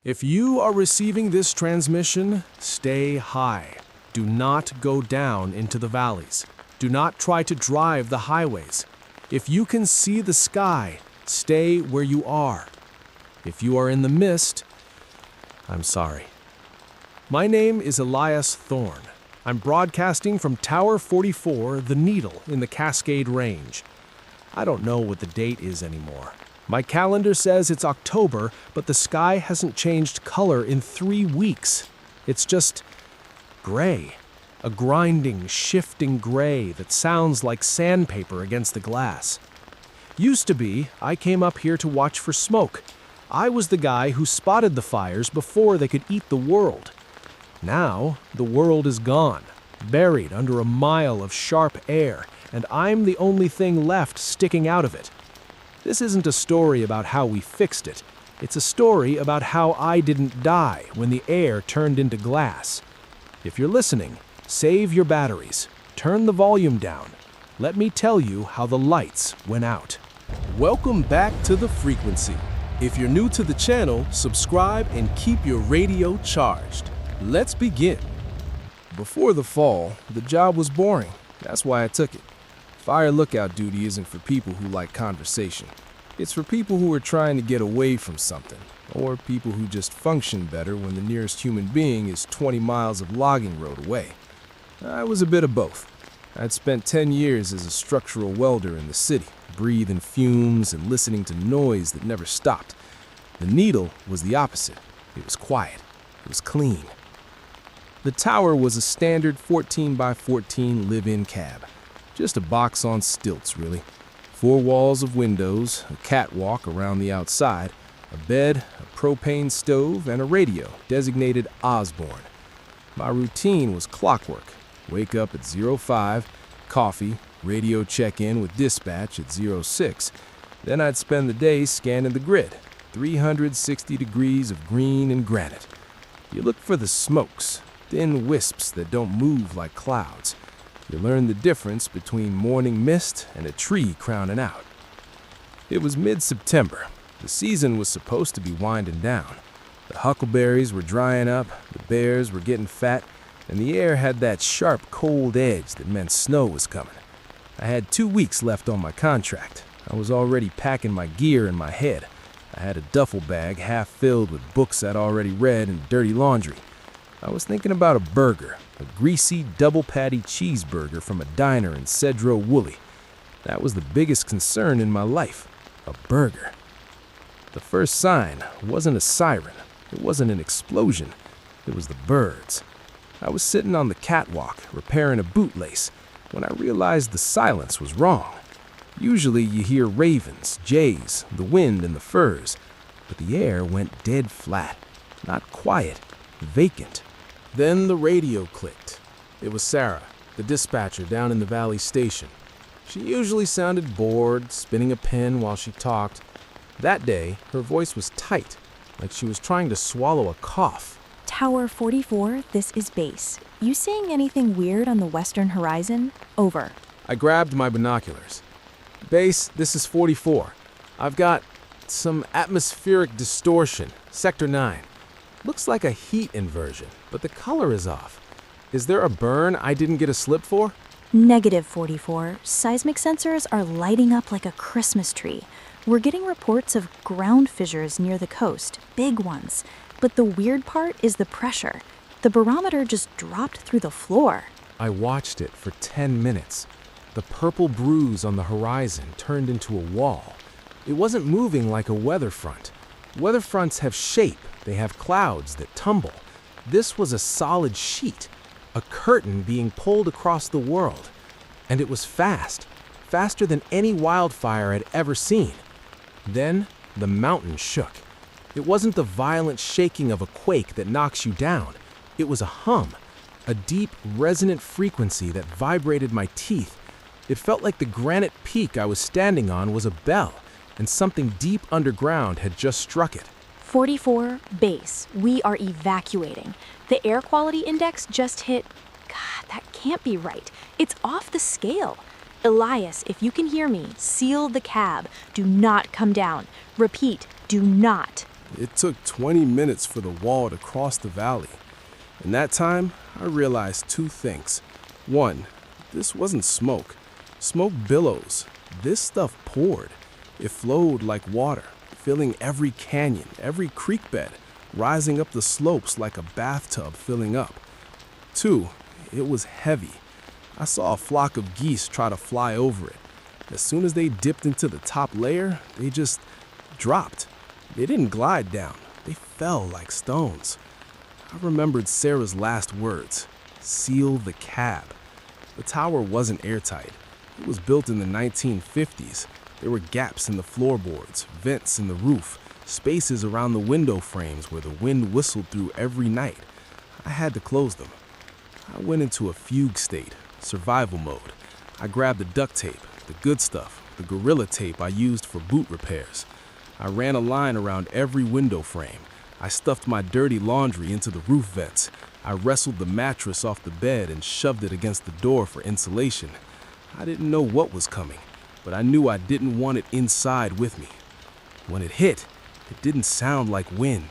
If you are receiving this transmission, stay high. Do not go down into the valleys. Do not try to drive the highways. If you can see the sky, stay where you are. If you are in the mist, I'm sorry. My name is Elias Thorne. I'm broadcasting from Tower 44, The Needle, in the Cascade Range. I don't know what the date is anymore. My calendar says it's October, but the sky hasn't changed color in 3 weeks. It's just gray. A grinding, shifting gray that sounds like sandpaper against the glass. Used to be, I came up here to watch for smoke. I was the guy who spotted the fires before they could eat the world. Now, the world is gone, buried under a mile of sharp air, and I'm the only thing left sticking out of it. This isn't a story about how we fixed it. It's a story about how I didn't die when the air turned into glass. If you're listening, save your batteries. Turn the volume down. Let me tell you how the lights went out. Welcome back to The Frequency. If you're new to the channel, subscribe and keep your radio charged. Let's begin. Before the fall, the job was boring. That's why I took it. Fire lookout duty isn't for people who like conversation. It's for people who are trying to get away from something, or people who just function better when the nearest human being is 20 miles of logging road away. I was a bit of both. I'd spent 10 years as a structural welder in the city, breathing fumes and listening to noise that never stopped. The Needle was the opposite. It was quiet. It was clean. The tower was a standard 14 by 14 live-in cab. Just a box on stilts, really. 4 walls of windows, a catwalk around the outside, a bed, a propane stove, and a radio designated Osborne. My routine was clockwork. Wake up at 05, coffee, radio check-in with dispatch at 06. Then I'd spend the day scanning the grid, 360 degrees of green and granite. You look for the smokes, thin wisps that don't move like clouds. You learn the difference between morning mist and a tree crowning out. It was mid-September. The season was supposed to be winding down. The huckleberries were drying up, the bears were getting fat, and the air had that sharp, cold edge that meant snow was coming. I had 2 weeks left on my contract. I was already packing my gear in my head. I had a duffel bag half filled with books I'd already read and dirty laundry. I was thinking about a burger, a greasy double-patty cheeseburger from a diner in Cedro Woolley. That was the biggest concern in my life, a burger. The first sign wasn't a siren. It wasn't an explosion. It was the birds. I was sitting on the catwalk, repairing a bootlace, when I realized the silence was wrong. Usually you hear ravens, jays, the wind and the firs, but the air went dead flat, not quiet, vacant. Then the radio clicked. It was Sarah, the dispatcher down in the Valley Station. She usually sounded bored, spinning a pen while she talked. That day, her voice was tight, like she was trying to swallow a cough. Tower 44, this is base. You seeing anything weird on the western horizon? Over. I grabbed my binoculars. Base, this is 44. I've got some atmospheric distortion, Sector 9. Looks like a heat inversion, but the color is off. Is there a burn I didn't get a slip for? Negative 44. Seismic sensors are lighting up like a Christmas tree. We're getting reports of ground fissures near the coast, big ones. But the weird part is the pressure. The barometer just dropped through the floor. I watched it for 10 minutes. The purple bruise on the horizon turned into a wall. It wasn't moving like a weather front. Weather fronts have shape. They have clouds that tumble. This was a solid sheet, a curtain being pulled across the world. And it was fast, faster than any wildfire I'd ever seen. Then the mountain shook. It wasn't the violent shaking of a quake that knocks you down. It was a hum, a deep, resonant frequency that vibrated my teeth. It felt like the granite peak I was standing on was a bell, and something deep underground had just struck it. 44, base. We are evacuating. The air quality index just hit... God, that can't be right. It's off the scale. Elias, if you can hear me, seal the cab. Do not come down. Repeat, do not. It took 20 minutes for the wall to cross the valley. In that time, I realized two things. One, this wasn't smoke. Smoke billows. This stuff poured. It flowed like water, filling every canyon, every creek bed, rising up the slopes like a bathtub filling up. Two, it was heavy. I saw a flock of geese try to fly over it. As soon as they dipped into the top layer, they just dropped. They didn't glide down. They fell like stones. I remembered Sarah's last words, seal the cab. The tower wasn't airtight. It was built in the 1950s. There were gaps in the floorboards, vents in the roof, spaces around the window frames where the wind whistled through every night. I had to close them. I went into a fugue state, survival mode. I grabbed the duct tape, the good stuff, the Gorilla tape I used for boot repairs. I ran a line around every window frame. I stuffed my dirty laundry into the roof vents. I wrestled the mattress off the bed and shoved it against the door for insulation. I didn't know what was coming, but I knew I didn't want it inside with me. When it hit, it didn't sound like wind.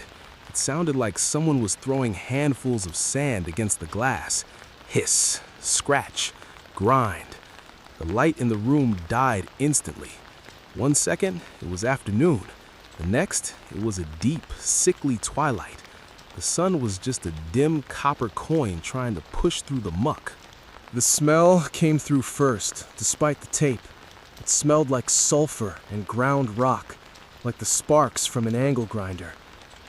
It sounded like someone was throwing handfuls of sand against the glass. Hiss, scratch, grind. The light in the room died instantly. 1 second, it was afternoon. The next, it was a deep, sickly twilight. The sun was just a dim copper coin trying to push through the muck. The smell came through first, despite the tape. It smelled like sulfur and ground rock, like the sparks from an angle grinder.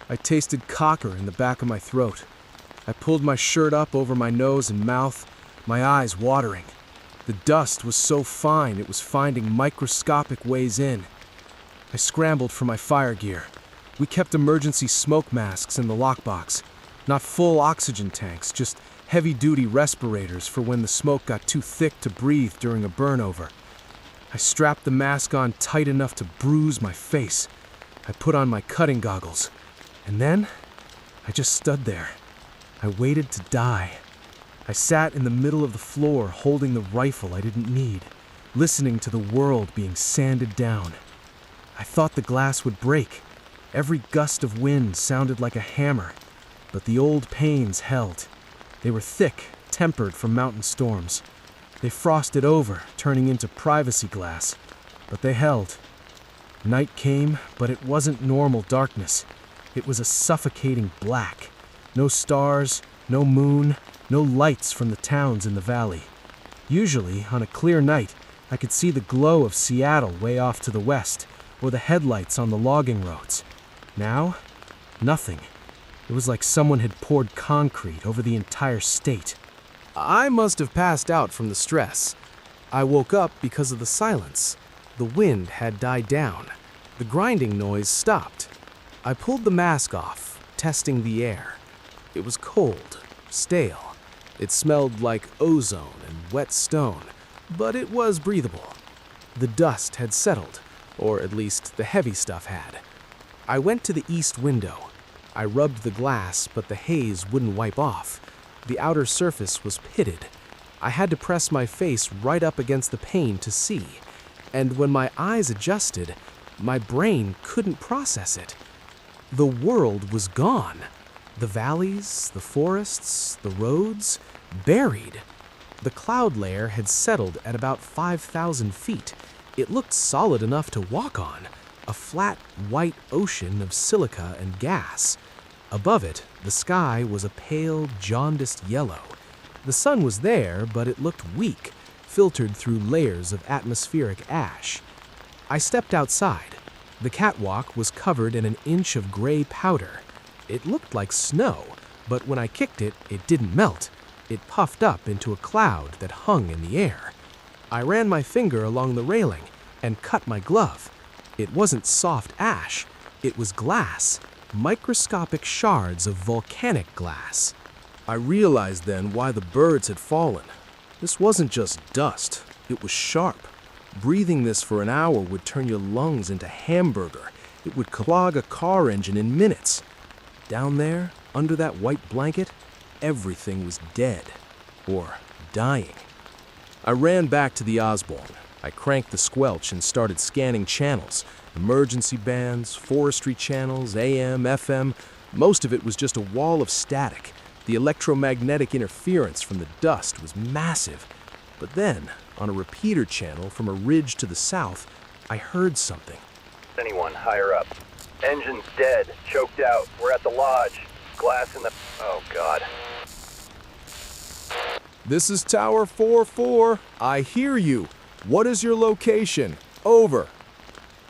I tasted cocker in the back of my throat. I pulled my shirt up over my nose and mouth, my eyes watering. The dust was so fine it was finding microscopic ways in. I scrambled for my fire gear. We kept emergency smoke masks in the lockbox. Not full oxygen tanks, just heavy-duty respirators for when the smoke got too thick to breathe during a burnover. I strapped the mask on tight enough to bruise my face. I put on my cutting goggles. And then, I just stood there. I waited to die. I sat in the middle of the floor holding the rifle I didn't need, listening to the world being sanded down. I thought the glass would break. Every gust of wind sounded like a hammer, but the old panes held. They were thick, tempered from mountain storms. They frosted over, turning into privacy glass, but they held. Night came, but it wasn't normal darkness. It was a suffocating black. No stars, no moon, no lights from the towns in the valley. Usually, on a clear night, I could see the glow of Seattle way off to the west, or the headlights on the logging roads. Now, nothing. It was like someone had poured concrete over the entire state. I must have passed out from the stress. I woke up because of the silence. The wind had died down. The grinding noise stopped. I pulled the mask off, testing the air. It was cold, stale. It smelled like ozone and wet stone, but it was breathable. The dust had settled, or at least the heavy stuff had. I went to the east window. I rubbed the glass, but the haze wouldn't wipe off. The outer surface was pitted. I had to press my face right up against the pane to see, and when my eyes adjusted, my brain couldn't process it. The world was gone. The valleys, the forests, the roads, buried. The cloud layer had settled at about 5,000 feet. It looked solid enough to walk on, a flat, white ocean of silica and gas. Above it, the sky was a pale, jaundiced yellow. The sun was there, but it looked weak, filtered through layers of atmospheric ash. I stepped outside. The catwalk was covered in an inch of gray powder. It looked like snow, but when I kicked it, it didn't melt. It puffed up into a cloud that hung in the air. I ran my finger along the railing and cut my glove. It wasn't soft ash. It was glass, microscopic shards of volcanic glass. I realized then why the birds had fallen. This wasn't just dust. It was sharp. Breathing this for an hour would turn your lungs into hamburger. It would clog a car engine in minutes. Down there, under that white blanket, everything was dead. Or dying. I ran back to the Osborne. I cranked the squelch and started scanning channels. Emergency bands, forestry channels, AM, FM, most of it was just a wall of static. The electromagnetic interference from the dust was massive. But then, on a repeater channel from a ridge to the south, I heard something. Anyone higher up? Engine's dead, choked out. We're at the lodge. Glass in the... Oh, God. This is Tower 4-4. I hear you. What is your location? Over.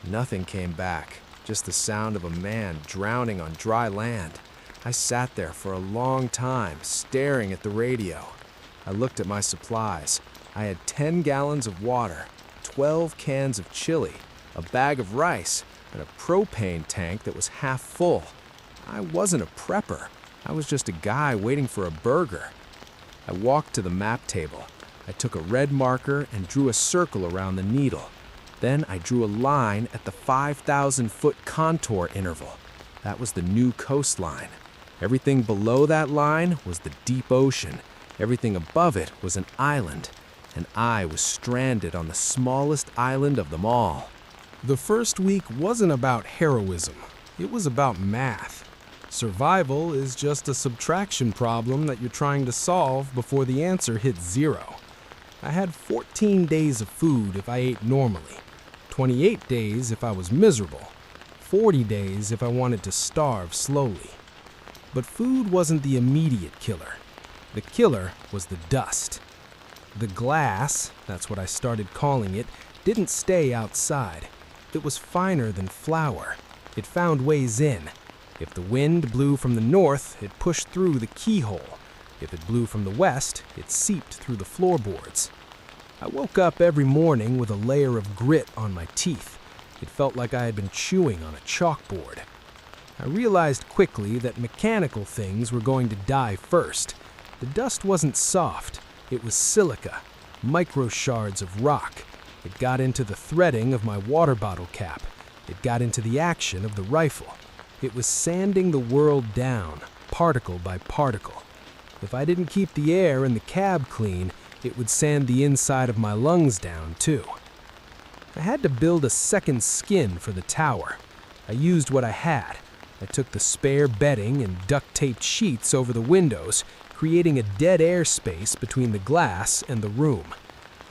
Nothing came back, just the sound of a man drowning on dry land. I sat there for a long time, staring at the radio. I looked at my supplies. I had 10 gallons of water, 12 cans of chili, a bag of rice, and a propane tank that was half full. I wasn't a prepper. I was just a guy waiting for a burger. I walked to the map table. I took a red marker and drew a circle around the needle. Then I drew a line at the 5,000-foot contour interval. That was the new coastline. Everything below that line was the deep ocean. Everything above it was an island. And I was stranded on the smallest island of them all. The first week wasn't about heroism. It was about math. Survival is just a subtraction problem that you're trying to solve before the answer hits 0. I had 14 days of food if I ate normally, 28 days if I was miserable, 40 days if I wanted to starve slowly. But food wasn't the immediate killer. The killer was the dust. The glass, that's what I started calling it, didn't stay outside. It was finer than flour. It found ways in. If the wind blew from the north, it pushed through the keyhole. If it blew from the west, it seeped through the floorboards. I woke up every morning with a layer of grit on my teeth. It felt like I had been chewing on a chalkboard. I realized quickly that mechanical things were going to die first. The dust wasn't soft. It was silica, micro shards of rock. It got into the threading of my water bottle cap. It got into the action of the rifle. It was sanding the world down, particle by particle. If I didn't keep the air in the cab clean, it would sand the inside of my lungs down, too. I had to build a second skin for the tower. I used what I had. I took the spare bedding and duct-taped sheets over the windows, creating a dead air space between the glass and the room.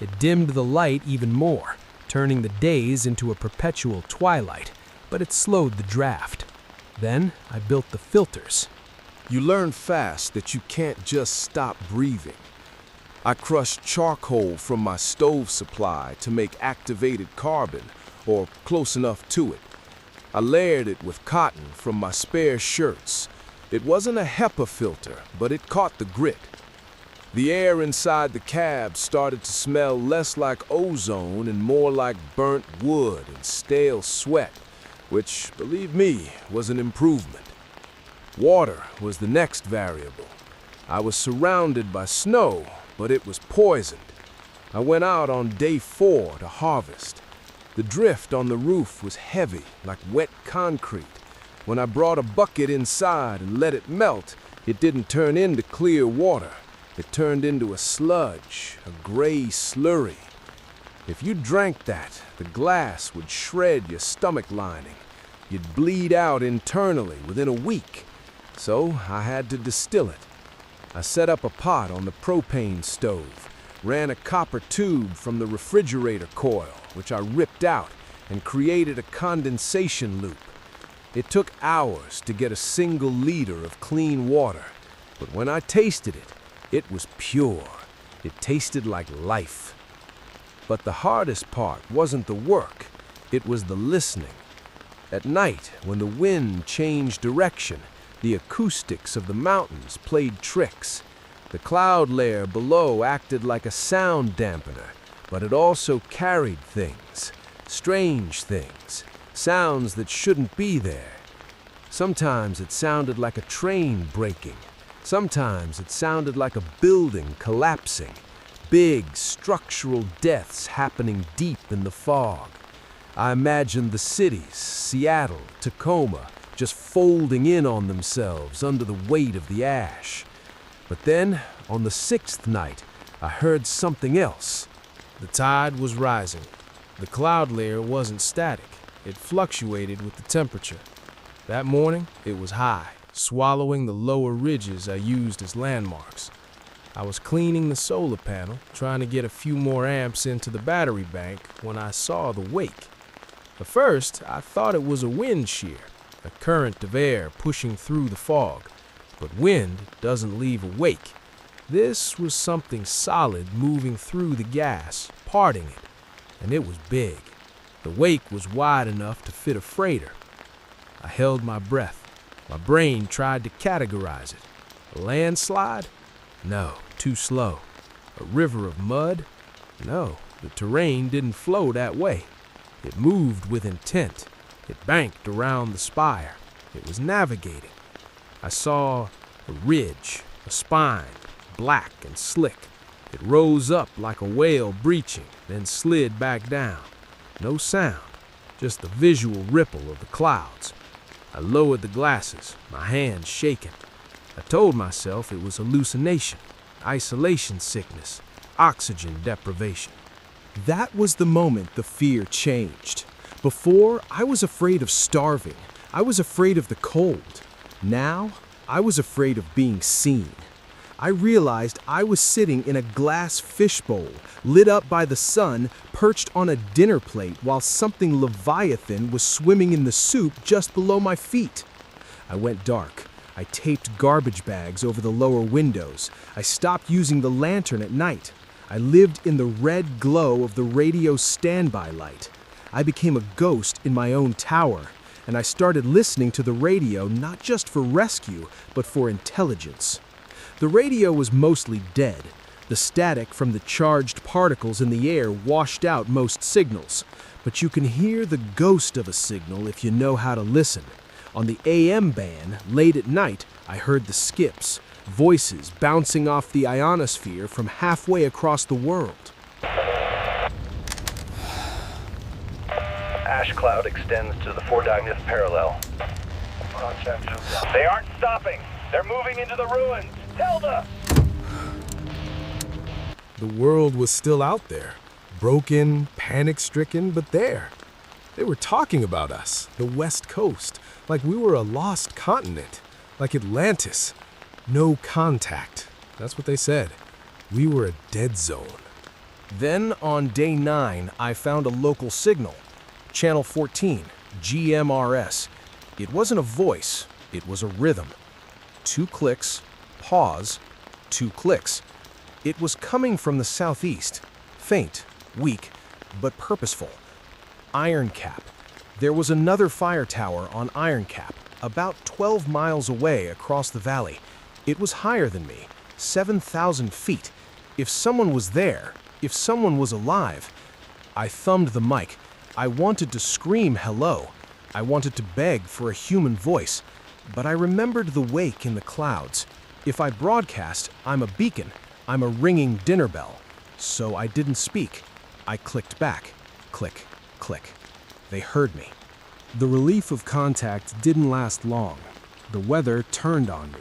It dimmed the light even more, turning the days into a perpetual twilight, but it slowed the draft. Then I built the filters. You learn fast that you can't just stop breathing. I crushed charcoal from my stove supply to make activated carbon, or close enough to it. I layered it with cotton from my spare shirts. It wasn't a HEPA filter, but it caught the grit. The air inside the cab started to smell less like ozone and more like burnt wood and stale sweat, which, believe me, was an improvement. Water was the next variable. I was surrounded by snow, but it was poisoned. I went out on day 4 to harvest. The drift on the roof was heavy, like wet concrete. When I brought a bucket inside and let it melt, it didn't turn into clear water. It turned into a sludge, a gray slurry. If you drank that, the glass would shred your stomach lining. You'd bleed out internally within a week. So I had to distill it. I set up a pot on the propane stove, ran a copper tube from the refrigerator coil, which I ripped out, and created a condensation loop. It took hours to get a single liter of clean water, but when I tasted it, it was pure. It tasted like life. But the hardest part wasn't the work, it was the listening. At night, when the wind changed direction, the acoustics of the mountains played tricks. The cloud layer below acted like a sound dampener, but it also carried things, strange things, sounds that shouldn't be there. Sometimes it sounded like a train braking. Sometimes it sounded like a building collapsing, big structural deaths happening deep in the fog. I imagined the cities, Seattle, Tacoma, just folding in on themselves under the weight of the ash. But then, on the 6th night, I heard something else. The tide was rising. The cloud layer wasn't static. It fluctuated with the temperature. That morning, it was high, swallowing the lower ridges I used as landmarks. I was cleaning the solar panel, trying to get a few more amps into the battery bank when I saw the wake. At first, I thought it was a wind shear, a current of air pushing through the fog. But wind doesn't leave a wake. This was something solid moving through the gas, parting it, and it was big. The wake was wide enough to fit a freighter. I held my breath. My brain tried to categorize it. A landslide? No, too slow. A river of mud? No, the terrain didn't flow that way. It moved with intent. It banked around the spire. It was navigating. I saw a ridge, a spine, black and slick. It rose up like a whale breaching, then slid back down. No sound, just the visual ripple of the clouds. I lowered the glasses, my hands shaking. I told myself it was hallucination, isolation sickness, oxygen deprivation. That was the moment the fear changed. Before, I was afraid of starving. I was afraid of the cold. Now, I was afraid of being seen. I realized I was sitting in a glass fishbowl, lit up by the sun, perched on a dinner plate while something leviathan was swimming in the soup just below my feet. I went dark. I taped garbage bags over the lower windows. I stopped using the lantern at night. I lived in the red glow of the radio's standby light. I became a ghost in my own tower, and I started listening to the radio not just for rescue, but for intelligence. The radio was mostly dead. The static from the charged particles in the air washed out most signals. But you can hear the ghost of a signal if you know how to listen. On the AM band, late at night, I heard the skips, voices bouncing off the ionosphere from halfway across the world. Ash cloud extends to the 49th parallel. They aren't stopping. They're moving into the ruins. Zelda! The world was still out there, broken, panic-stricken, but there. They were talking about us, the West Coast, like we were a lost continent, like Atlantis. No contact. That's what they said. We were a dead zone. Then, on day 9, I found a local signal. Channel 14, GMRS. It wasn't a voice, it was a rhythm. 2 clicks, pause, 2 clicks. It was coming from the southeast. Faint, weak, but purposeful. Iron Cap. There was another fire tower on Iron Cap, about 12 miles away across the valley. It was higher than me, 7,000 feet. If someone was there, if someone was alive. I thumbed the mic. I wanted to scream hello. I wanted to beg for a human voice. But I remembered the wake in the clouds. If I broadcast, I'm a beacon. I'm a ringing dinner bell. So I didn't speak. I clicked back. Click, click. They heard me. The relief of contact didn't last long. The weather turned on me.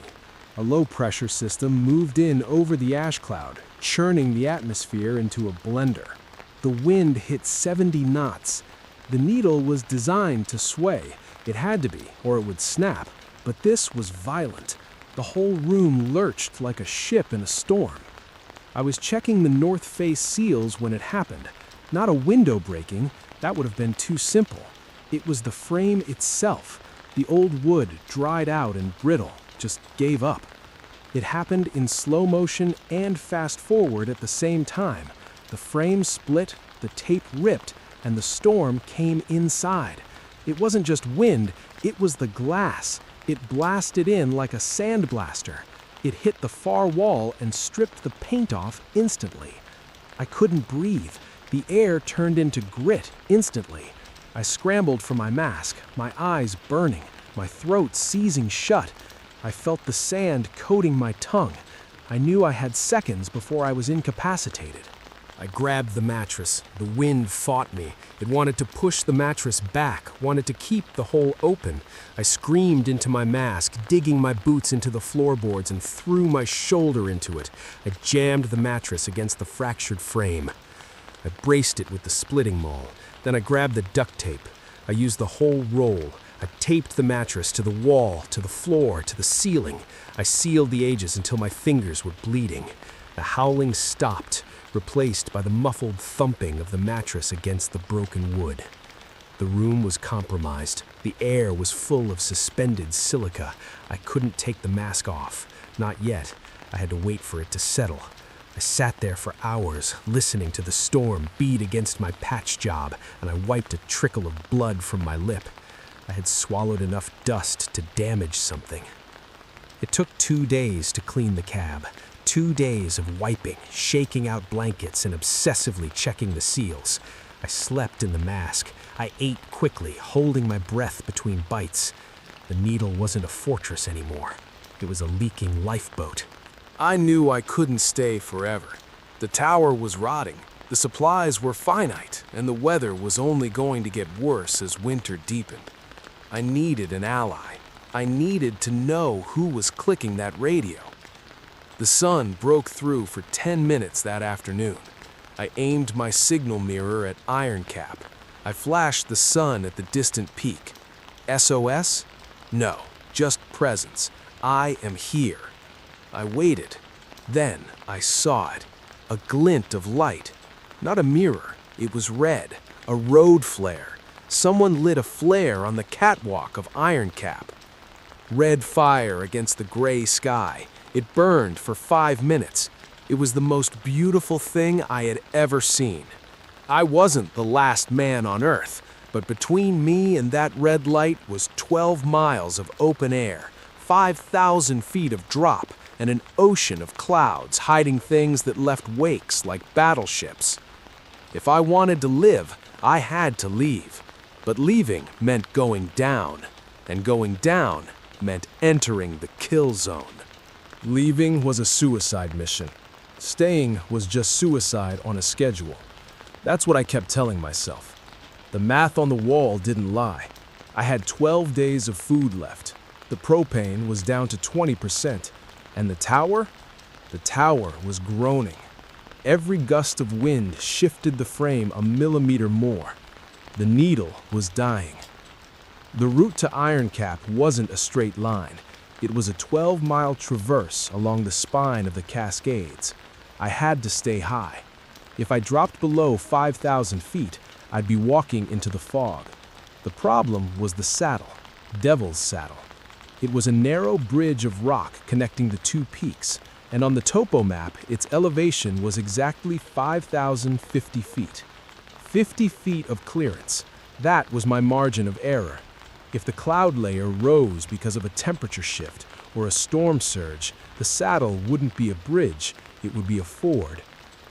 A low-pressure system moved in over the ash cloud, churning the atmosphere into a blender. The wind hit 70 knots. The needle was designed to sway. It had to be, or it would snap. But this was violent. The whole room lurched like a ship in a storm. I was checking the north face seals when it happened. Not a window breaking, that would have been too simple. It was the frame itself. The old wood, dried out and brittle, just gave up. It happened in slow motion and fast forward at the same time. The frame split, the tape ripped, and the storm came inside. It wasn't just wind, it was the glass. It blasted in like a sandblaster. It hit the far wall and stripped the paint off instantly. I couldn't breathe. The air turned into grit instantly. I scrambled for my mask, my eyes burning, my throat seizing shut. I felt the sand coating my tongue. I knew I had seconds before I was incapacitated. I grabbed the mattress. The wind fought me. It wanted to push the mattress back, wanted to keep the hole open. I screamed into my mask, digging my boots into the floorboards and threw my shoulder into it. I jammed the mattress against the fractured frame. I braced it with the splitting maul. Then I grabbed the duct tape. I used the whole roll. I taped the mattress to the wall, to the floor, to the ceiling. I sealed the edges until my fingers were bleeding. The howling stopped, replaced by the muffled thumping of the mattress against the broken wood. The room was compromised. The air was full of suspended silica. I couldn't take the mask off. Not yet. I had to wait for it to settle. I sat there for hours, listening to the storm beat against my patch job, and I wiped a trickle of blood from my lip. I had swallowed enough dust to damage something. It took 2 days to clean the cab. 2 days of wiping, shaking out blankets, and obsessively checking the seals. I slept in the mask. I ate quickly, holding my breath between bites. The needle wasn't a fortress anymore. It was a leaking lifeboat. I knew I couldn't stay forever. The tower was rotting, the supplies were finite, and the weather was only going to get worse as winter deepened. I needed an ally. I needed to know who was clicking that radio. The sun broke through for 10 minutes that afternoon. I aimed my signal mirror at Iron Cap. I flashed the sun at the distant peak. SOS? No, just presence. I am here. I waited. Then I saw it. A glint of light. Not a mirror. It was red. A road flare. Someone lit a flare on the catwalk of Iron Cap. Red fire against the gray sky. It burned for 5 minutes. It was the most beautiful thing I had ever seen. I wasn't the last man on Earth, but between me and that red light was 12 miles of open air, 5,000 feet of drop, and an ocean of clouds hiding things that left wakes like battleships. If I wanted to live, I had to leave. But leaving meant going down, and going down meant entering the kill zone. Leaving was a suicide mission. Staying was just suicide on a schedule. That's what I kept telling myself. The math on the wall didn't lie. I had 12 days of food left. The propane was down to 20%. And the tower? The tower was groaning. Every gust of wind shifted the frame a millimeter more. The needle was dying. The route to Iron Cap wasn't a straight line. It was a 12-mile traverse along the spine of the Cascades. I had to stay high. If I dropped below 5,000 feet, I'd be walking into the fog. The problem was the saddle, Devil's Saddle. It was a narrow bridge of rock connecting the two peaks, and on the topo map, its elevation was exactly 5,050 feet. 50 feet of clearance. That was my margin of error. If the cloud layer rose because of a temperature shift or a storm surge, the saddle wouldn't be a bridge, it would be a ford,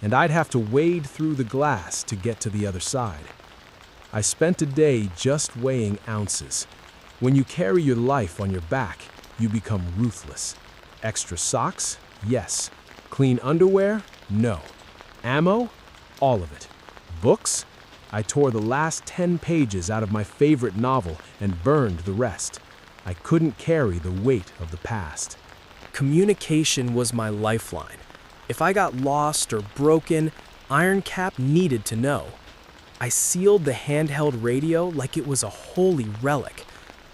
and I'd have to wade through the glass to get to the other side. I spent a day just weighing ounces. When you carry your life on your back, you become ruthless. Extra socks? Yes. Clean underwear? No. Ammo? All of it. Books? I tore the last 10 pages out of my favorite novel and burned the rest. I couldn't carry the weight of the past. Communication was my lifeline. If I got lost or broken, Iron Cap needed to know. I sealed the handheld radio like it was a holy relic.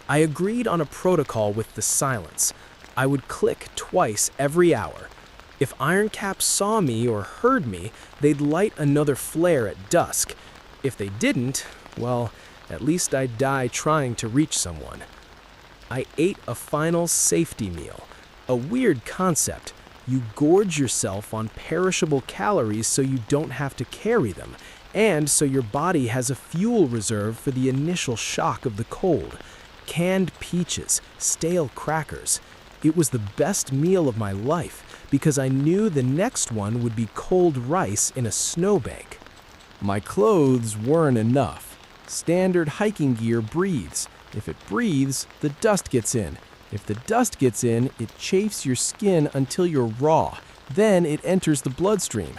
I agreed on a protocol with the silence. I would click twice every hour. If Iron Cap saw me or heard me, they'd light another flare at dusk. If they didn't, well, at least I'd die trying to reach someone. I ate a final safety meal. A weird concept. You gorge yourself on perishable calories so you don't have to carry them, and so your body has a fuel reserve for the initial shock of the cold. Canned peaches, stale crackers. It was the best meal of my life because I knew the next one would be cold rice in a snowbank. My clothes weren't enough. Standard hiking gear breathes. If it breathes, the dust gets in. If the dust gets in, it chafes your skin until you're raw. Then it enters the bloodstream.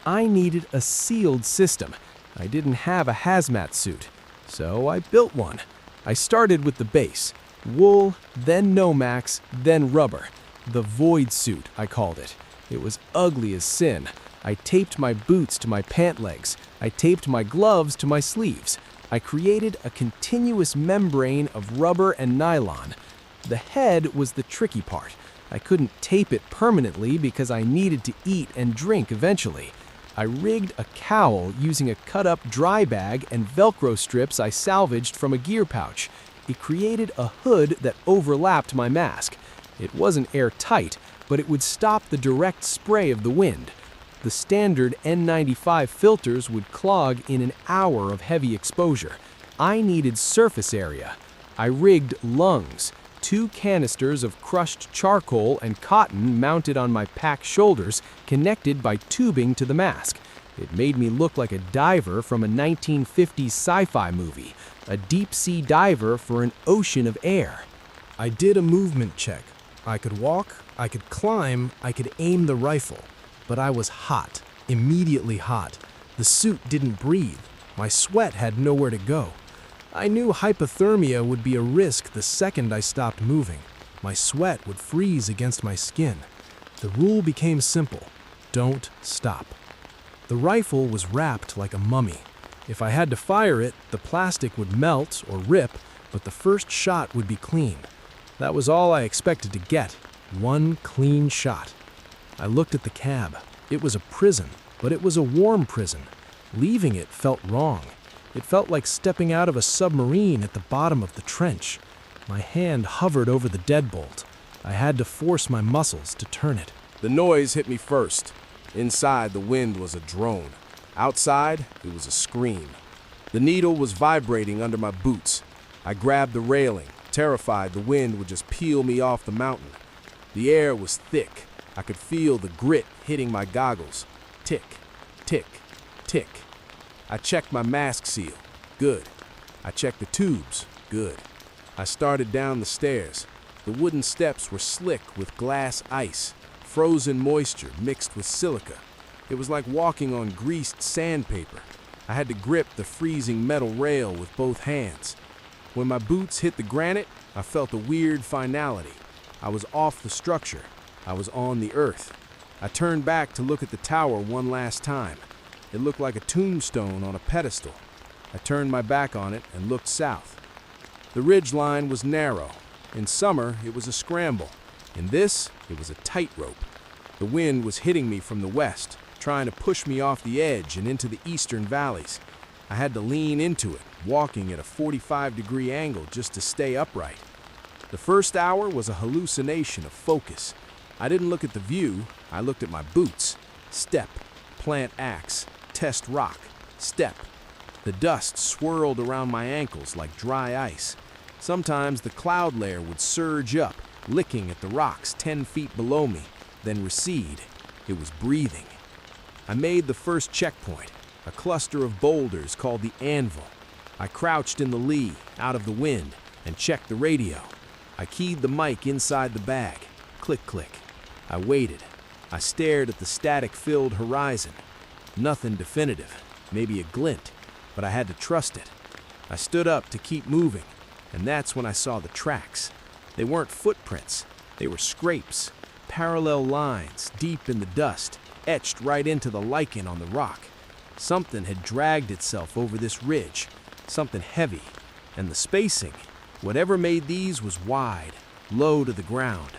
I needed a sealed system. I didn't have a hazmat suit, so I built one. I started with the base. Wool, then Nomax, then rubber. The void suit, I called it. It was ugly as sin. I taped my boots to my pant legs. I taped my gloves to my sleeves. I created a continuous membrane of rubber and nylon. The head was the tricky part. I couldn't tape it permanently because I needed to eat and drink eventually. I rigged a cowl using a cut-up dry bag and Velcro strips I salvaged from a gear pouch. It created a hood that overlapped my mask. It wasn't airtight, but it would stop the direct spray of the wind. The standard N95 filters would clog in an hour of heavy exposure. I needed surface area. I rigged lungs, 2 canisters of crushed charcoal and cotton mounted on my pack shoulders, connected by tubing to the mask. It made me look like a diver from a 1950s sci-fi movie, a deep-sea diver for an ocean of air. I did a movement check. I could walk, I could climb, I could aim the rifle. But I was hot, immediately hot. The suit didn't breathe. My sweat had nowhere to go. I knew hypothermia would be a risk the second I stopped moving. My sweat would freeze against my skin. The rule became simple: don't stop. The rifle was wrapped like a mummy. If I had to fire it, the plastic would melt or rip, but the first shot would be clean. That was all I expected to get, one clean shot. I looked at the cab. It was a prison, but it was a warm prison. Leaving it felt wrong. It felt like stepping out of a submarine at the bottom of the trench. My hand hovered over the deadbolt. I had to force my muscles to turn it. The noise hit me first. Inside, the wind was a drone. Outside, it was a scream. The needle was vibrating under my boots. I grabbed the railing, terrified the wind would just peel me off the mountain. The air was thick. I could feel the grit hitting my goggles. Tick, tick, tick. I checked my mask seal. Good. I checked the tubes. Good. I started down the stairs. The wooden steps were slick with glass ice, frozen moisture mixed with silica. It was like walking on greased sandpaper. I had to grip the freezing metal rail with both hands. When my boots hit the granite, I felt a weird finality. I was off the structure. I was on the earth. I turned back to look at the tower one last time. It looked like a tombstone on a pedestal. I turned my back on it and looked south. The ridge line was narrow. In summer, it was a scramble. In this, it was a tightrope. The wind was hitting me from the west, trying to push me off the edge and into the eastern valleys. I had to lean into it, walking at a 45-degree angle just to stay upright. The first hour was a hallucination of focus. I didn't look at the view, I looked at my boots. Step, plant axe, test rock, step. The dust swirled around my ankles like dry ice. Sometimes the cloud layer would surge up, licking at the rocks 10 feet below me, then recede. It was breathing. I made the first checkpoint, a cluster of boulders called the Anvil. I crouched in the lee, out of the wind, and checked the radio. I keyed the mic inside the bag. Click, click. I waited. I stared at the static-filled horizon. Nothing definitive, maybe a glint, but I had to trust it. I stood up to keep moving, and that's when I saw the tracks. They weren't footprints. They were scrapes, parallel lines deep in the dust, etched right into the lichen on the rock. Something had dragged itself over this ridge, something heavy, and the spacing, whatever made these, was wide, low to the ground.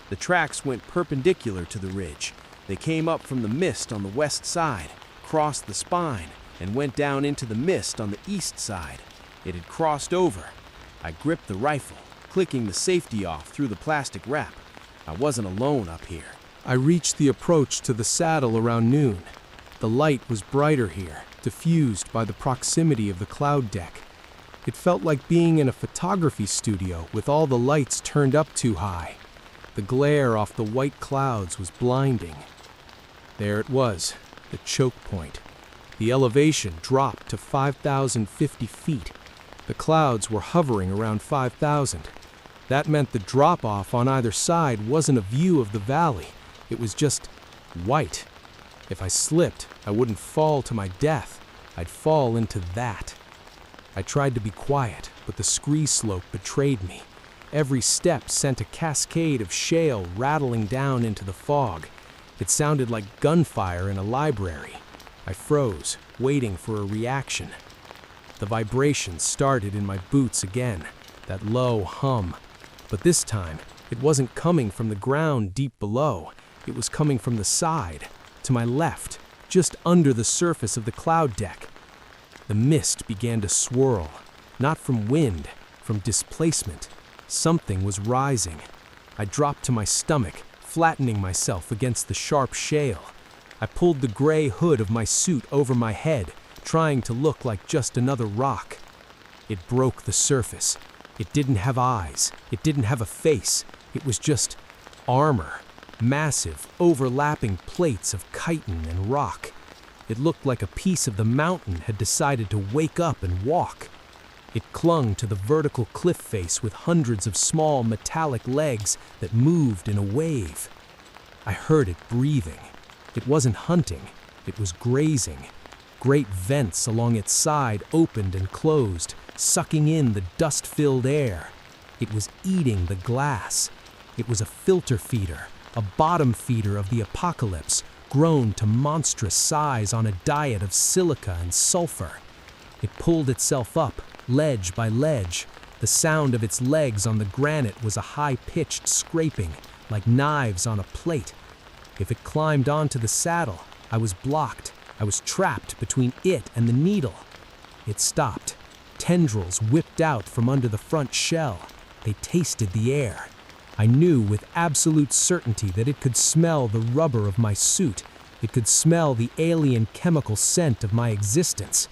The tracks went perpendicular to the ridge. They came up from the mist on the west side, crossed the spine, and went down into the mist on the east side. It had crossed over. I gripped the rifle, clicking the safety off through the plastic wrap. I wasn't alone up here. I reached the approach to the saddle around noon. The light was brighter here, diffused by the proximity of the cloud deck. It felt like being in a photography studio with all the lights turned up too high. The glare off the white clouds was blinding. There it was, the choke point. The elevation dropped to 5,050 feet. The clouds were hovering around 5,000. That meant the drop-off on either side wasn't a view of the valley. It was just white. If I slipped, I wouldn't fall to my death. I'd fall into that. I tried to be quiet, but the scree slope betrayed me. Every step sent a cascade of shale rattling down into the fog. It sounded like gunfire in a library. I froze, waiting for a reaction. The vibrations started in my boots again, that low hum. But this time, it wasn't coming from the ground deep below. It was coming from the side, to my left, just under the surface of the cloud deck. The mist began to swirl, not from wind, from displacement. Something was rising. I dropped to my stomach, flattening myself against the sharp shale. I pulled the gray hood of my suit over my head, trying to look like just another rock. It broke the surface. It didn't have eyes. It didn't have a face. It was just armor. Massive, overlapping plates of chitin and rock. It looked like a piece of the mountain had decided to wake up and walk. It clung to the vertical cliff face with hundreds of small metallic legs that moved in a wave. I heard it breathing. It wasn't hunting. It was grazing. Great vents along its side opened and closed, sucking in the dust-filled air. It was eating the glass. It was a filter feeder, a bottom feeder of the apocalypse, grown to monstrous size on a diet of silica and sulfur. It pulled itself up, ledge by ledge. The sound of its legs on the granite was a high-pitched scraping, like knives on a plate. If it climbed onto the saddle, I was blocked. I was trapped between it and the needle. It stopped. Tendrils whipped out from under the front shell. They tasted the air. I knew with absolute certainty that it could smell the rubber of my suit. It could smell the alien chemical scent of my existence.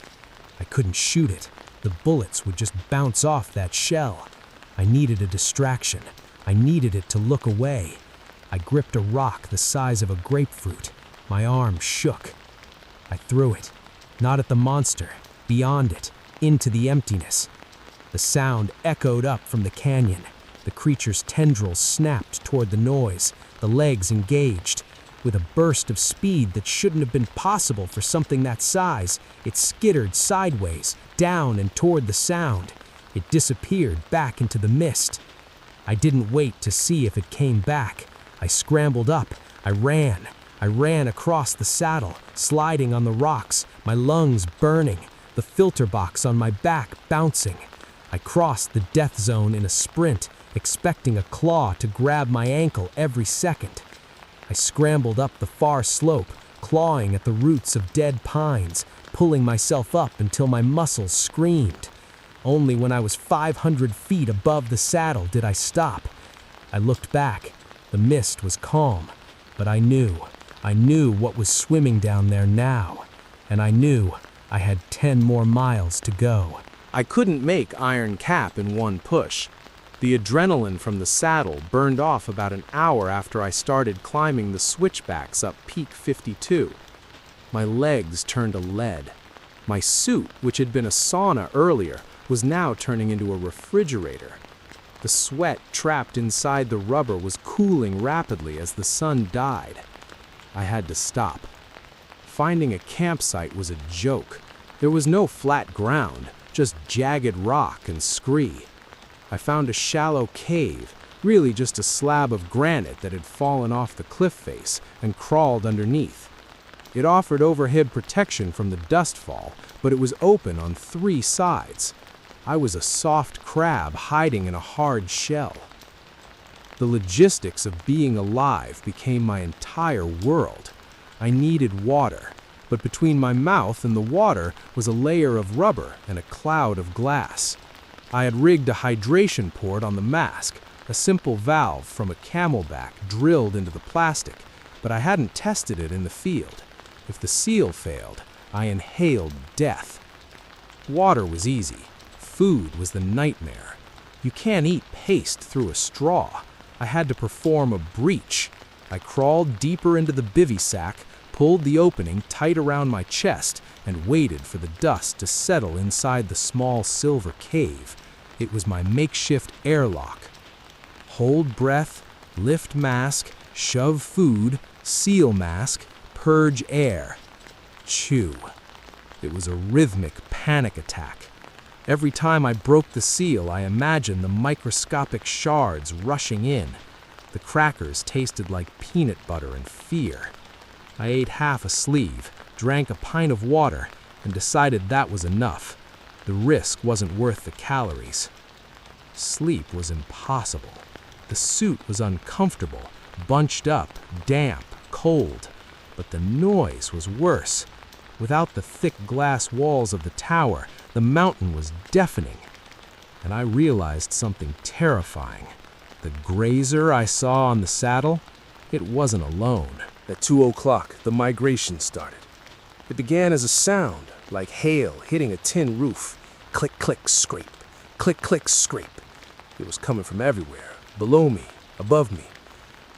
I couldn't shoot it. The bullets would just bounce off that shell. I needed a distraction. I needed it to look away. I gripped a rock the size of a grapefruit. My arm shook. I threw it, not at the monster, beyond it, into the emptiness. The sound echoed up from the canyon. The creature's tendrils snapped toward the noise. The legs engaged. With a burst of speed that shouldn't have been possible for something that size, it skittered sideways, down and toward the sound. It disappeared back into the mist. I didn't wait to see if it came back. I scrambled up. I ran. I ran across the saddle, sliding on the rocks, my lungs burning, the filter box on my back bouncing. I crossed the death zone in a sprint, expecting a claw to grab my ankle every second. I scrambled up the far slope, clawing at the roots of dead pines, pulling myself up until my muscles screamed. Only when I was 500 feet above the saddle did I stop. I looked back. The mist was calm, but I knew what was swimming down there now, and I knew I had 10 more miles to go. I couldn't make Iron Cap in one push. The adrenaline from the saddle burned off about an hour after I started climbing the switchbacks up Peak 52. My legs turned to lead. My suit, which had been a sauna earlier, was now turning into a refrigerator. The sweat trapped inside the rubber was cooling rapidly as the sun died. I had to stop. Finding a campsite was a joke. There was no flat ground, just jagged rock and scree. I found a shallow cave, really just a slab of granite that had fallen off the cliff face, and crawled underneath. It offered overhead protection from the dust fall, but it was open on 3 sides. I was a soft crab hiding in a hard shell. The logistics of being alive became my entire world. I needed water, but between my mouth and the water was a layer of rubber and a cloud of glass. I had rigged a hydration port on the mask, a simple valve from a camelback drilled into the plastic, but I hadn't tested it in the field. If the seal failed, I inhaled death. Water was easy. Food was the nightmare. You can't eat paste through a straw. I had to perform a breach. I crawled deeper into the bivy sack, pulled the opening tight around my chest, and waited for the dust to settle inside the small silver cave. It was my makeshift airlock. Hold breath, lift mask, shove food, seal mask, purge air. Chew. It was a rhythmic panic attack. Every time I broke the seal, I imagined the microscopic shards rushing in. The crackers tasted like peanut butter and fear. I ate half a sleeve, drank a pint of water, and decided that was enough. The risk wasn't worth the calories. Sleep was impossible. The suit was uncomfortable, bunched up, damp, cold. But the noise was worse. Without the thick glass walls of the tower, the mountain was deafening. And I realized something terrifying. The grazer I saw on the saddle, it wasn't alone. At 2 o'clock, the migration started. It began as a sound, like hail hitting a tin roof. Click, click, scrape. Click, click, scrape. It was coming from everywhere, below me, above me.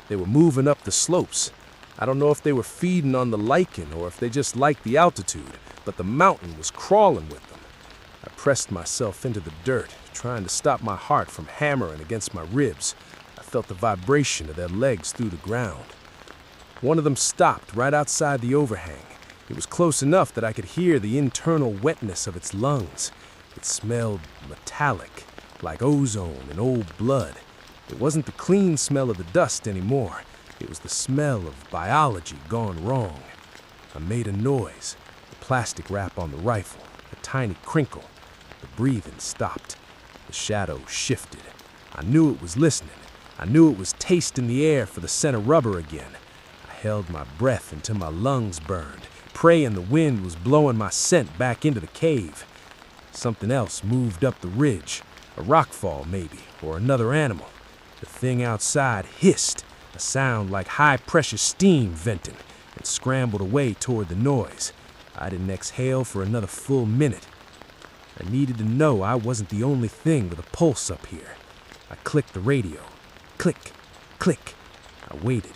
They were moving up the slopes. I don't know if they were feeding on the lichen or if they just liked the altitude, but the mountain was crawling with them. I pressed myself into the dirt, trying to stop my heart from hammering against my ribs. I felt the vibration of their legs through the ground. One of them stopped right outside the overhang. It was close enough that I could hear the internal wetness of its lungs. It smelled metallic, like ozone and old blood. It wasn't the clean smell of the dust anymore. It was the smell of biology gone wrong. I made a noise, the plastic wrap on the rifle, a tiny crinkle. The breathing stopped. The shadow shifted. I knew it was listening. I knew it was tasting the air for the scent of rubber again. I held my breath until my lungs burned, praying the wind was blowing my scent back into the cave. Something else moved up the ridge, a rockfall maybe, or another animal. The thing outside hissed, a sound like high-pressure steam venting, and scrambled away toward the noise. I didn't exhale for another full minute. I needed to know I wasn't the only thing with a pulse up here. I clicked the radio. Click, click. I waited.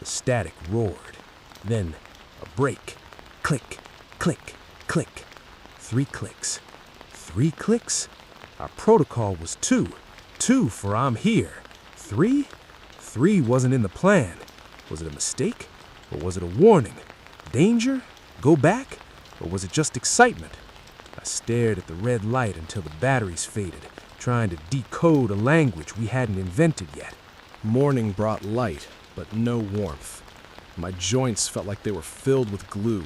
The static roared. Then a break. Click, click, click. 3 clicks. 3 clicks? Our protocol was 2. 2 for I'm here. 3? 3 wasn't in the plan. Was it a mistake? Or was it a warning? Danger? Go back? Or was it just excitement? I stared at the red light until the batteries faded, trying to decode a language we hadn't invented yet. Morning brought light, but no warmth. My joints felt like they were filled with glue.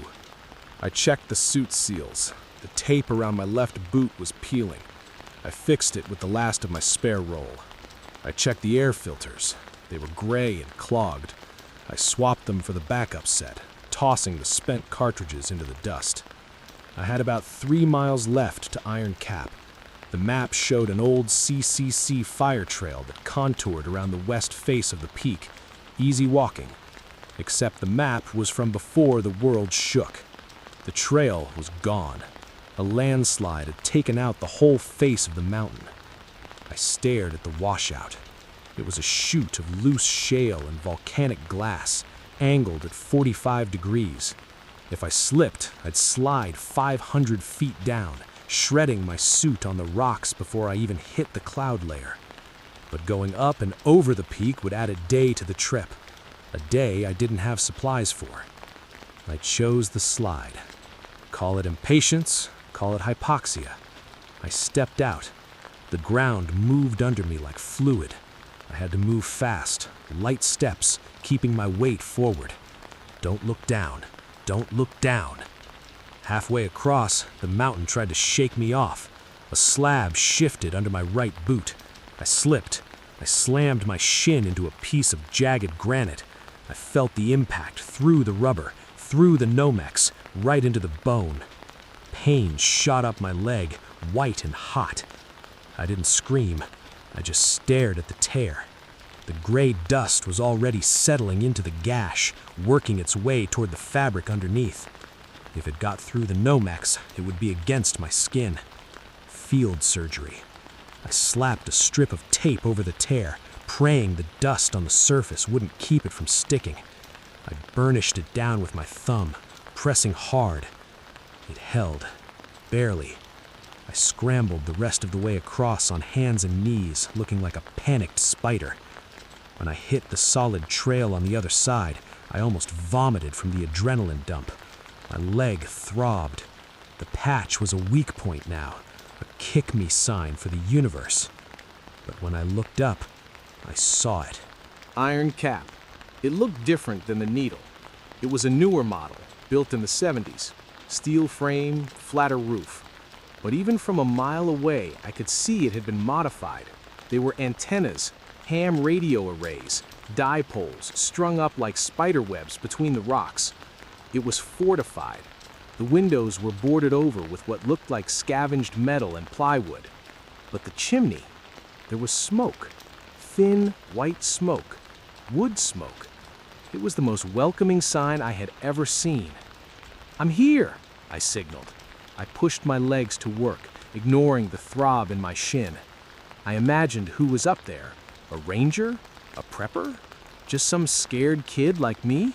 I checked the suit seals. The tape around my left boot was peeling. I fixed it with the last of my spare roll. I checked the air filters. They were gray and clogged. I swapped them for the backup set, tossing the spent cartridges into the dust. I had about 3 miles left to Iron Cap. The map showed an old CCC fire trail that contoured around the west face of the peak. Easy walking. Except the map was from before the world shook. The trail was gone. A landslide had taken out the whole face of the mountain. I stared at the washout. It was a chute of loose shale and volcanic glass, angled at 45 degrees. If I slipped, I'd slide 500 feet down, shredding my suit on the rocks before I even hit the cloud layer. But going up and over the peak would add a day to the trip, a day I didn't have supplies for. I chose the slide. Call it impatience, call it hypoxia. I stepped out. The ground moved under me like fluid. I had to move fast, light steps, keeping my weight forward. Don't look down. Don't look down. Halfway across, the mountain tried to shake me off. A slab shifted under my right boot. I slipped. I slammed my shin into a piece of jagged granite. I felt the impact through the rubber, through the Nomex, right into the bone. Pain shot up my leg, white and hot. I didn't scream. I just stared at the tear. The gray dust was already settling into the gash, working its way toward the fabric underneath. If it got through the Nomex, it would be against my skin. Field surgery. I slapped a strip of tape over the tear, praying the dust on the surface wouldn't keep it from sticking. I burnished it down with my thumb, pressing hard. It held. Barely. I scrambled the rest of the way across on hands and knees, looking like a panicked spider. When I hit the solid trail on the other side, I almost vomited from the adrenaline dump. My leg throbbed. The patch was a weak point now, a kick-me sign for the universe. But when I looked up, I saw it. Iron Cap. It looked different than the Needle. It was a newer model, built in the 70s. Steel frame, flatter roof. But even from a mile away, I could see it had been modified. They were antennas, ham radio arrays, dipoles strung up like spider webs between the rocks. It was fortified. The windows were boarded over with what looked like scavenged metal and plywood. But the chimney, there was smoke. Thin, white smoke. Wood smoke. It was the most welcoming sign I had ever seen. "I'm here," I signaled. I pushed my legs to work, ignoring the throb in my shin. I imagined who was up there. A ranger? A prepper? Just some scared kid like me?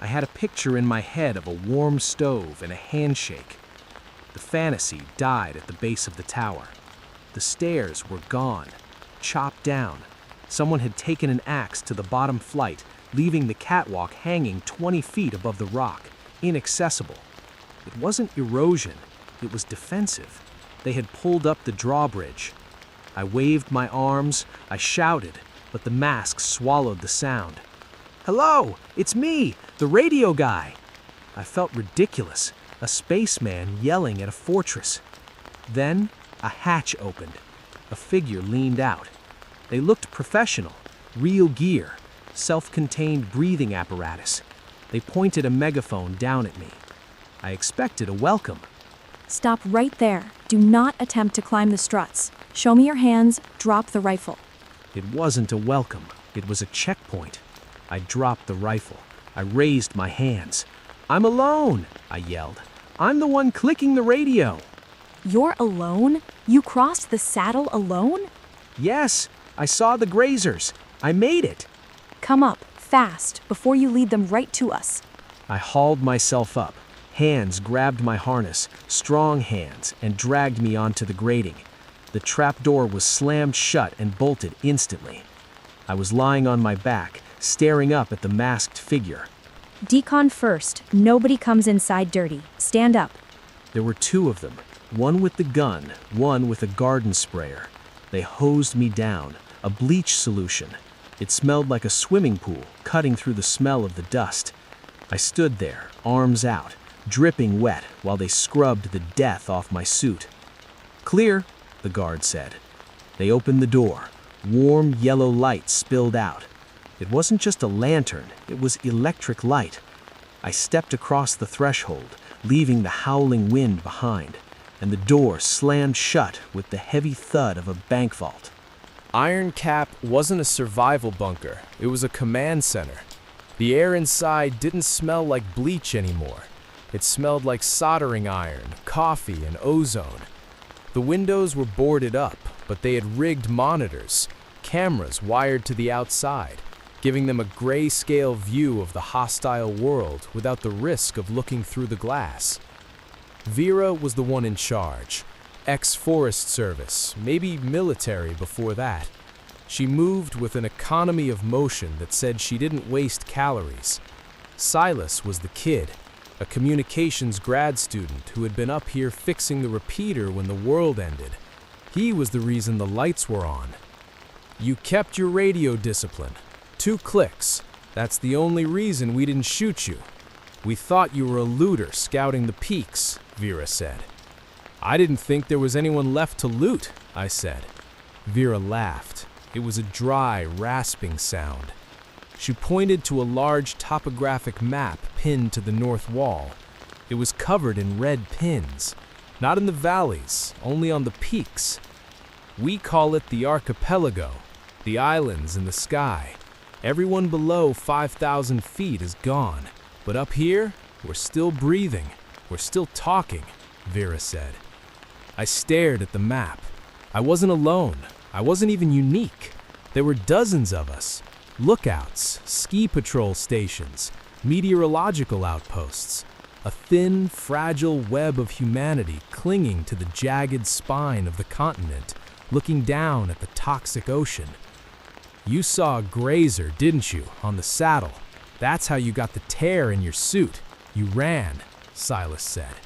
I had a picture in my head of a warm stove and a handshake. The fantasy died at the base of the tower. The stairs were gone, chopped down. Someone had taken an axe to the bottom flight, leaving the catwalk hanging 20 feet above the rock, inaccessible. It wasn't erosion, it was defensive. They had pulled up the drawbridge. I waved my arms, I shouted, but the mask swallowed the sound. "Hello, it's me, the radio guy." I felt ridiculous, a spaceman yelling at a fortress. Then a hatch opened. A figure leaned out. They looked professional, real gear, self-contained breathing apparatus. They pointed a megaphone down at me. I expected a welcome. Stop right there. Do not attempt to climb the struts. Show me your hands, drop the rifle. It wasn't a welcome, it was a checkpoint. I dropped the rifle. I raised my hands. "I'm alone," I yelled. "I'm the one clicking the radio." You're alone? You crossed the saddle alone? "Yes, I saw the Grazers. I made it." Come up, fast, before you lead them right to us. I hauled myself up. Hands grabbed my harness, strong hands, and dragged me onto the grating. The trapdoor was slammed shut and bolted instantly. I was lying on my back, staring up at the masked figure. Decon first. Nobody comes inside dirty. Stand up. There were two of them, one with the gun, one with a garden sprayer. They hosed me down, a bleach solution. It smelled like a swimming pool, cutting through the smell of the dust. I stood there, arms out, dripping wet, while they scrubbed the death off my suit. "Clear," the guard said. They opened the door. Warm yellow light spilled out. It wasn't just a lantern, it was electric light. I stepped across the threshold, leaving the howling wind behind, and the door slammed shut with the heavy thud of a bank vault. Iron Cap wasn't a survival bunker, it was a command center. The air inside didn't smell like bleach anymore. It smelled like soldering iron, coffee, and ozone. The windows were boarded up, but they had rigged monitors, cameras wired to the outside, giving them a grayscale view of the hostile world without the risk of looking through the glass. Vera was the one in charge, ex-Forest Service, maybe military before that. She moved with an economy of motion that said she didn't waste calories. Silas was the kid, a communications grad student who had been up here fixing the repeater when the world ended. He was the reason the lights were on. "You kept your radio discipline. 2 clicks. That's the only reason we didn't shoot you. We thought you were a looter scouting the peaks," Vera said. "I didn't think there was anyone left to loot," I said. Vera laughed. It was a dry, rasping sound. She pointed to a large topographic map pinned to the north wall. It was covered in red pins. Not in the valleys, only on the peaks. "We call it the Archipelago, the islands in the sky. Everyone below 5,000 feet is gone, but up here, we're still breathing, we're still talking," Vera said. I stared at the map. I wasn't alone. I wasn't even unique. There were dozens of us. Lookouts, ski patrol stations, meteorological outposts. A thin, fragile web of humanity clinging to the jagged spine of the continent, looking down at the toxic ocean. "You saw a grazer, didn't you, on the saddle? That's how you got the tear in your suit. You ran," Silas said.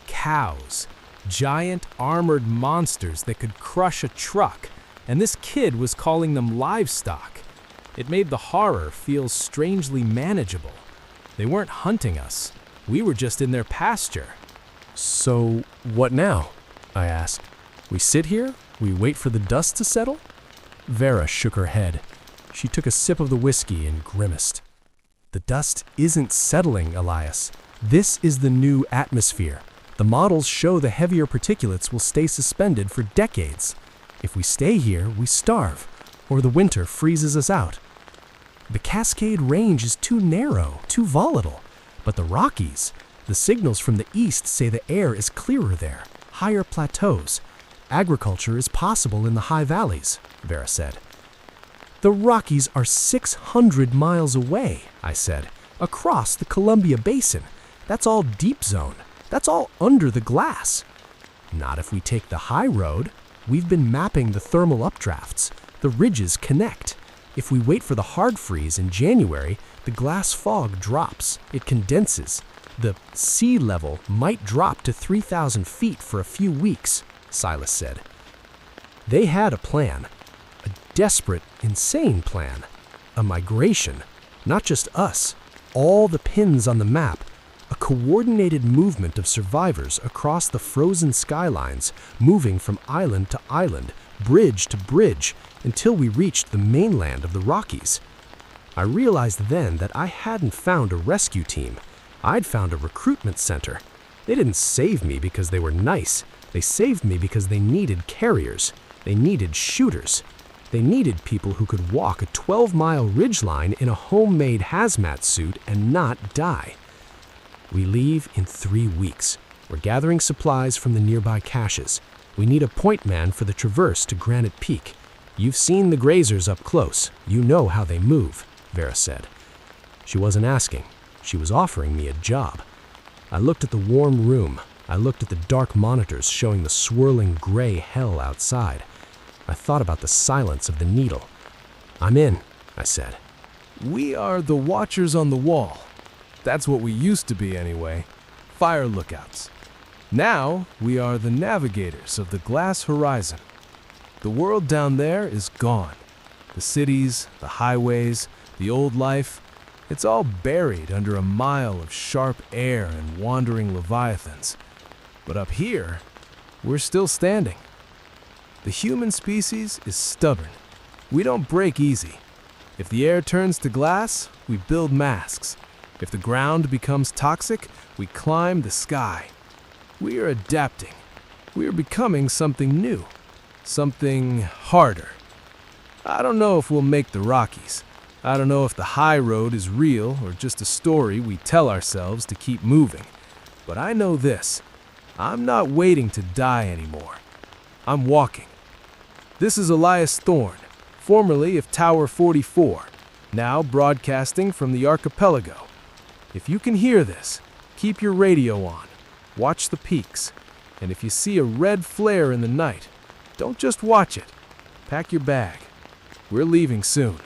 Cows, giant armored monsters that could crush a truck, and this kid was calling them livestock. It made the horror feel strangely manageable. They weren't hunting us. We were just in their pasture. "So, what now?" I asked. We sit here? We wait for the dust to settle? Vera shook her head. She took a sip of the whiskey and grimaced. The dust isn't settling, Elias. This is the new atmosphere. The models show the heavier particulates will stay suspended for decades. If we stay here, we starve, or the winter freezes us out. The Cascade Range is too narrow, too volatile. But the Rockies, the signals from the east say the air is clearer there, higher plateaus. Agriculture is possible in the high valleys, Vera said. The Rockies are 600 miles away, I said, across the Columbia Basin. That's all deep zone. That's all under the glass. Not if we take the high road. We've been mapping the thermal updrafts. The ridges connect. If we wait for the hard freeze in January, the glass fog drops. It condenses. The sea level might drop to 3,000 feet for a few weeks, Silas said. They had a plan. A desperate, insane plan. A migration. Not just us. All the pins on the map. A coordinated movement of survivors across the frozen skylines, moving from island to island, bridge to bridge, until we reached the mainland of the Rockies. I realized then that I hadn't found a rescue team. I'd found a recruitment center. They didn't save me because they were nice. They saved me because they needed carriers. They needed shooters. They needed people who could walk a 12-mile ridgeline in a homemade hazmat suit and not die. We leave in 3 weeks. We're gathering supplies from the nearby caches. We need a point man for the traverse to Granite Peak. You've seen the Grazers up close. You know how they move, Vera said. She wasn't asking. She was offering me a job. I looked at the warm room. I looked at the dark monitors showing the swirling gray hell outside. I thought about the silence of the needle. I'm in, I said. We are the watchers on the wall. That's what we used to be anyway. Fire lookouts. Now we are the navigators of the glass horizon. The world down there is gone. The cities, the highways, the old life, it's all buried under a mile of sharp air and wandering leviathans. But up here, we're still standing. The human species is stubborn. We don't break easy. If the air turns to glass, we build masks. If the ground becomes toxic, we climb the sky. We are adapting. We are becoming something new, something harder. I don't know if we'll make the Rockies. I don't know if the high road is real or just a story we tell ourselves to keep moving. But I know this. I'm not waiting to die anymore. I'm walking. This is Elias Thorne, formerly of Tower 44, now broadcasting from the Archipelago. If you can hear this, keep your radio on. Watch the peaks. And if you see a red flare in the night, don't just watch it. Pack your bag. We're leaving soon.